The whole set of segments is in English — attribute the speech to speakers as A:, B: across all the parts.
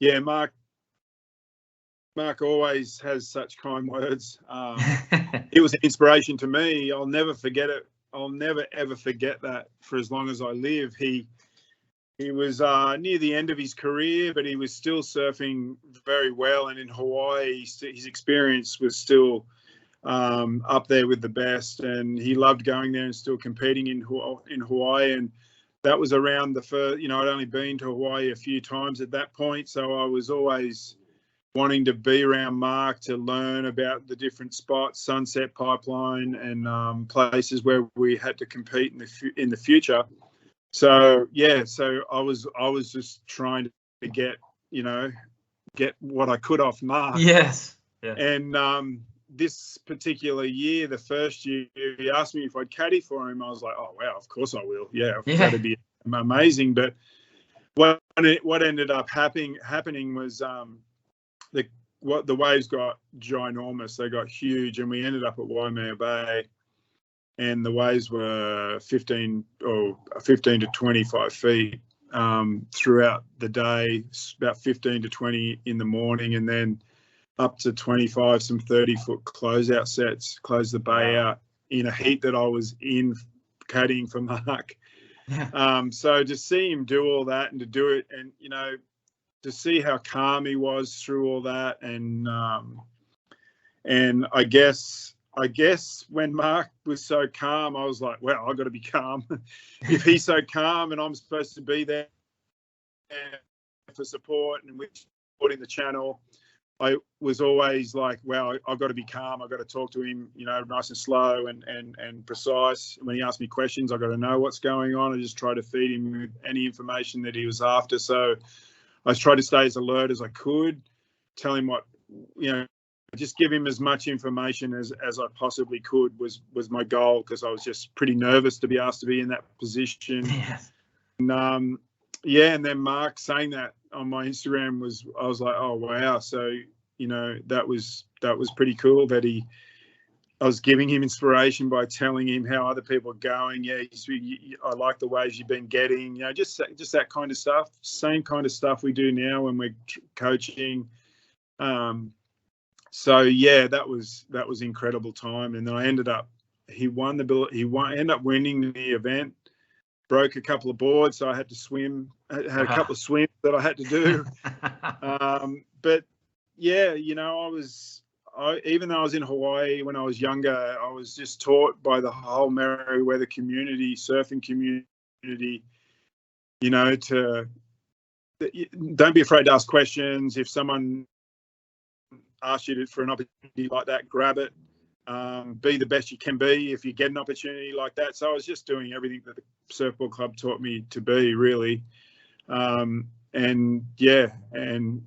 A: Yeah, Mark always has such kind words. It was an inspiration to me. I'll never forget it. I'll never ever forget that for as long as I live. He was near the end of his career, but he was still surfing very well. And in Hawaii, his experience was still up there with the best. And he loved going there and still competing in Hawaii. And that was around the first, I'd only been to Hawaii a few times at that point. So I was always wanting to be around Mark to learn about the different spots, Sunset Pipeline, and places where we had to compete in the future. So I was just trying to get what I could off Mark.
B: Yes. Yeah.
A: And this particular year, the first year, he asked me if I'd caddy for him. I was like, oh wow, of course I will. Yeah. That'd be amazing. But what ended up happening was the waves got ginormous. They got huge, and we ended up at Waimea Bay, and the waves were 15 to 25 feet throughout the day, about 15 to 20 in the morning, and then up to 25, some 30-foot closeout sets, close the bay out in a heat that I was in caddying for Mark. So to see him do all that and to do it, and to see how calm he was through all that, and I guess when Mark was so calm, I was like, well, I've got to be calm. If he's so calm and I'm supposed to be there for support and with supporting the channel, I was always like, well, I've got to be calm. I've got to talk to him, nice and slow and precise. When he asked me questions, I've got to know what's going on. I just try to feed him with any information that he was after. So I tried to stay as alert as I could, tell him what, just give him as much information as I possibly could was my goal, because I was just pretty nervous to be asked to be in that position.
B: Yes.
A: And and then Mark saying that on my Instagram I was like, oh wow. So that was pretty cool that I was giving him inspiration by telling him how other people are going. Yeah, I like the waves you've been getting. Just that kind of stuff. Same kind of stuff we do now when we're coaching. So yeah, that was incredible time. And then I ended up ended up winning the event. Broke a couple of boards, so I had to swim. I had a couple of swims that I had to do. But yeah, even though I was in Hawaii when I was younger, I was just taught by the whole Merriweather community, surfing community, to don't be afraid to ask questions. If someone asks you for an opportunity like that, grab it. Be the best you can be if you get an opportunity like that. So I was just doing everything that the Surfboard Club taught me to be, really. And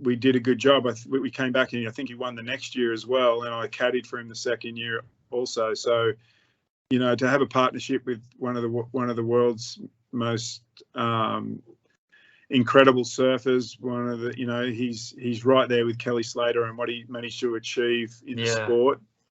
A: we did a good job. We came back and I think he won the next year as well, and I caddied for him the second year also. So, to have a partnership with one of the world's most incredible surfers, he's right there with Kelly Slater and what he managed to achieve in the sport.